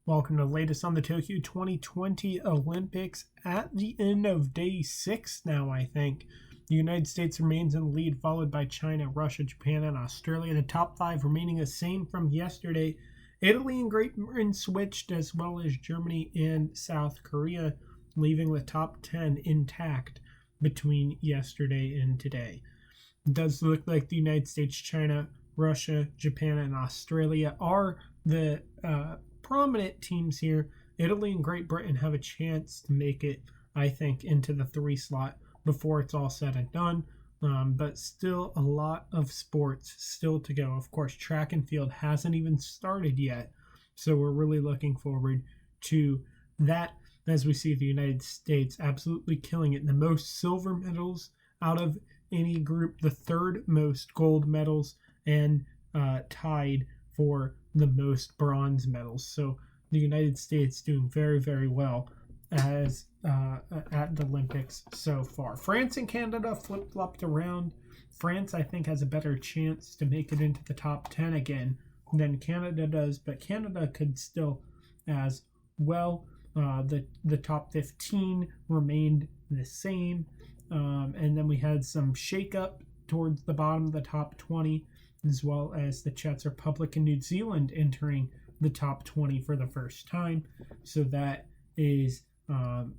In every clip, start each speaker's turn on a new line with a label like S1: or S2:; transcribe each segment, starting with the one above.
S1: Welcome to the latest on the Tokyo 2020 Olympics at the end of day 6 now, I think. The United States remains in the lead, followed by China, Russia, Japan, and Australia. The top 5 remaining the same from yesterday. Italy and Great Britain switched, as well as Germany and South Korea, leaving the top 10 intact between yesterday and today. It does look like the United States, China, Russia, Japan, and Australia are the prominent teams here. Italy and Great Britain have a chance to make it, I think, into the 3 slot before it's all said and done. But still a lot of sports still to go. Of course, track and field hasn't even started yet. So we're really looking forward to that as we see the United States absolutely killing it. The most silver medals out of any group, the 3rd most gold medals, and tied for the most bronze medals. So the United States doing very, very well as at the Olympics so far. France and Canada flip-flopped around. France, I think, has a better chance to make it into the top 10 again than Canada does, but Canada could still as well. The top 15 remained the same, and then we had some shake-up towards the bottom of the top 20, as well as the Czech Republic and New Zealand entering the top 20 for the first time. So that is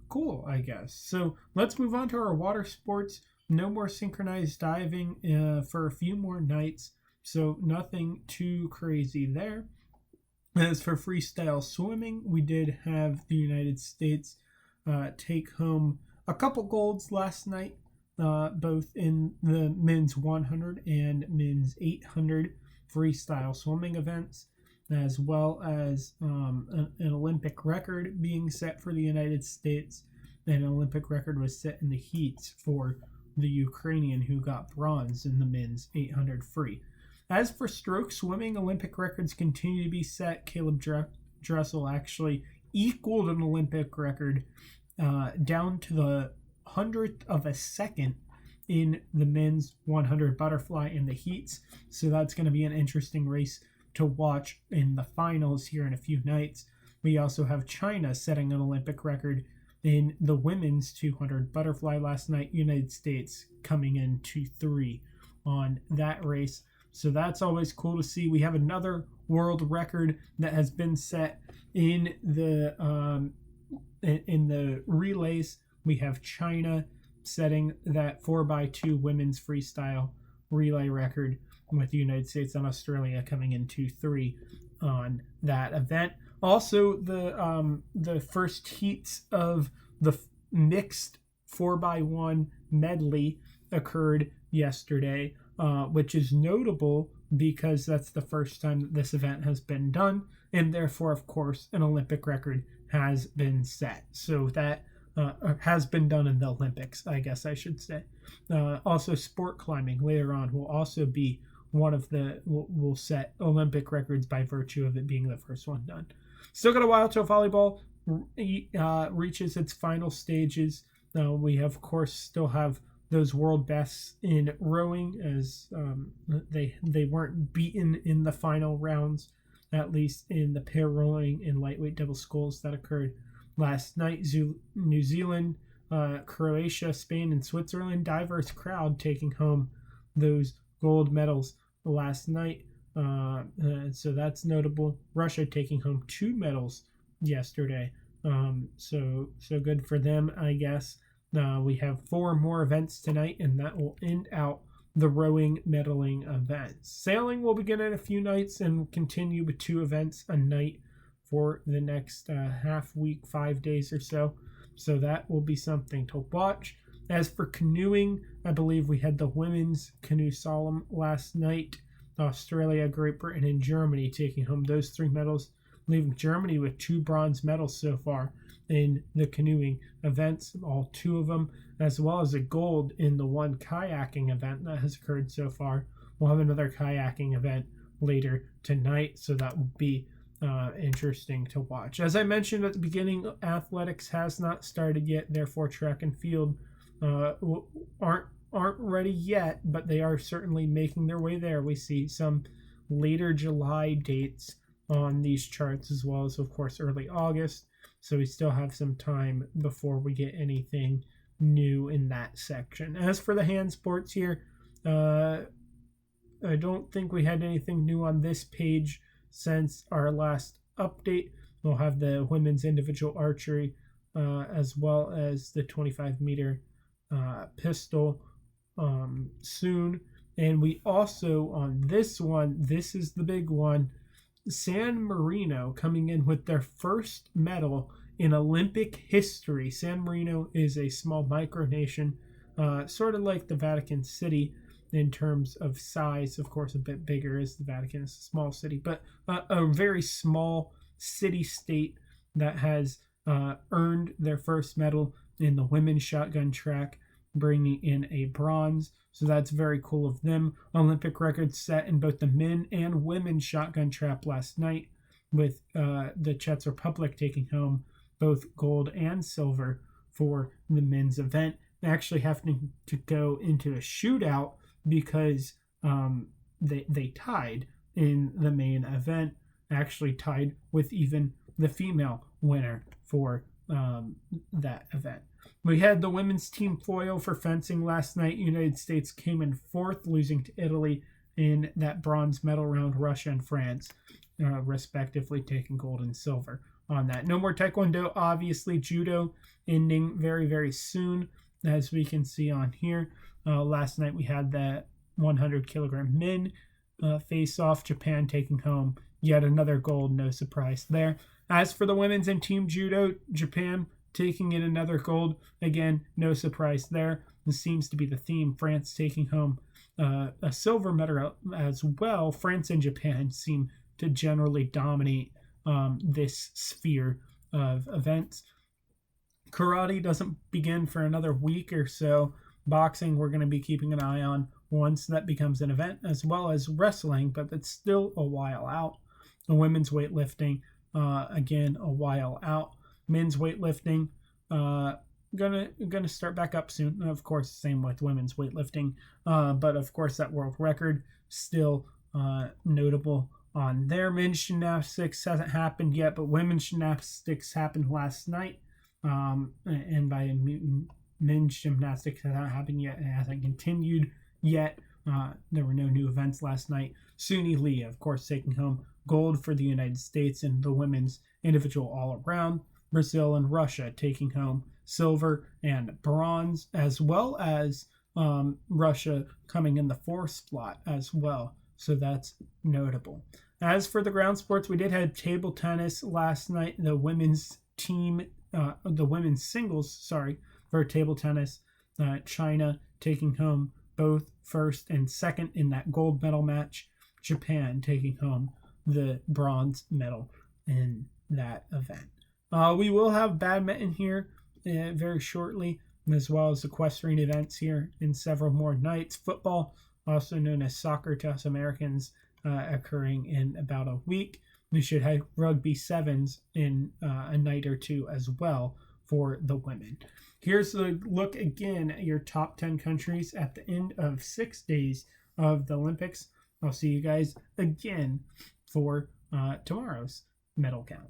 S1: cool, I guess. So let's move on to our water sports. No more synchronized diving for a few more nights, so nothing too crazy there. As for freestyle swimming, we did have the United States take home a couple golds last night, both in the men's 100 and men's 800 freestyle swimming events, as well as an Olympic record being set for the United States. And an Olympic record was set in the heats for the Ukrainian, who got bronze in the men's 800 free. As for stroke swimming, Olympic records continue to be set. Caleb Dressel actually equaled an Olympic record down to the 100th of a second in the men's 100 butterfly in the heats. So that's going to be an interesting race to watch in the finals here in a few nights. We also have China setting an Olympic record in the women's 200 butterfly last night. United States coming in 2-3 on that race. So that's always cool to see. We have another world record that has been set in the relays. We have China setting that 4x2 women's freestyle relay record, with the United States and Australia coming in 2-3 on that event. Also, the first heats of the mixed 4x1 medley occurred yesterday, which is notable because that's the first time that this event has been done, and therefore, of course, an Olympic record has been set. So that has been done in the Olympics, I guess I should say. Also, sport climbing later on will also be one of the will set Olympic records by virtue of it being the first one done. Still got a while till volleyball reaches its final stages. We of course still have those world bests in rowing, as they weren't beaten in the final rounds, at least in the pair rowing and lightweight double sculls that occurred last night. New Zealand, Croatia, Spain, and Switzerland, diverse crowd taking home those gold medals last night. So that's notable. Russia taking home 2 medals yesterday. So good for them, I guess. We have 4 more events tonight, and that will end out the rowing medaling events. Sailing will begin in a few nights and continue with 2 events a night for the next half week, 5 days or so. So that will be something to watch. As for canoeing, I believe we had the women's canoe slalom last night. Australia, Great Britain, and Germany taking home those 3 medals, leaving Germany with 2 bronze medals so far in the canoeing events, all 2 of them, as well as a gold in the 1 kayaking event that has occurred so far. We'll have another kayaking event later tonight, so that will be interesting to watch. As I mentioned at the beginning, athletics has not started yet, therefore track and field aren't ready yet, but they are certainly making their way there. We see some later July dates on these charts, as well as, of course, early August. So we still have some time before we get anything new in that section. As for the hand sports here, I don't think we had anything new on this page since our last update. We'll have the women's individual archery as well as the 25-meter pistol soon. And we also, on this one, this is the big one, San Marino coming in with their first medal in Olympic history. San Marino is a small micronation, sort of like the Vatican City in terms of size. Of course, a bit bigger as the Vatican is a small city, but a very small city-state that has earned their first medal in the women's shotgun track, bringing in a bronze. So that's very cool of them. Olympic records set in both the men and women's shotgun trap last night, with the Czech Republic taking home both gold and silver for the men's event, actually having to go into a shootout because they tied in the main event, actually tied with even the female winner for that event. We had the women's team foil for fencing last night. United States came in fourth, losing to Italy in that bronze medal round. Russia and France, respectively, taking gold and silver on that. No more Taekwondo, obviously. Judo ending very, very soon, as we can see on here. Last night we had that 100 kilogram men face-off. Japan taking home yet another gold. No surprise there. As for the women's and team judo, Japan taking in another gold. Again, no surprise there. This seems to be the theme. France taking home a silver medal as well. France and Japan seem to generally dominate this sphere of events. Karate doesn't begin for another week or so. Boxing, we're going to be keeping an eye on once that becomes an event, as well as wrestling, but that's still a while out. The women's weightlifting, again, a while out. Men's weightlifting, gonna start back up soon. And of course, same with women's weightlifting. But of course, that world record still notable on there. Men's gymnastics hasn't happened yet, but women's gymnastics happened last night. And by men's gymnastics hasn't happened yet, it hasn't continued yet. There were no new events last night. Suni Lee, of course, taking home gold for the United States in the women's individual all-around. Brazil and Russia taking home silver and bronze, as well as Russia coming in the fourth slot as well. So that's notable. As for the ground sports, we did have table tennis last night. The women's team, the women's singles, for table tennis, China taking home both first and second in that gold medal match. Japan taking home the bronze medal in that event. We will have badminton here very shortly, as well as equestrian events here in several more nights. Football, also known as soccer to us Americans, occurring in about a week. We should have rugby sevens in a night or two as well for the women. Here's the look again at your top 10 countries at the end of 6 days of the Olympics. I'll see you guys again for tomorrow's medal count.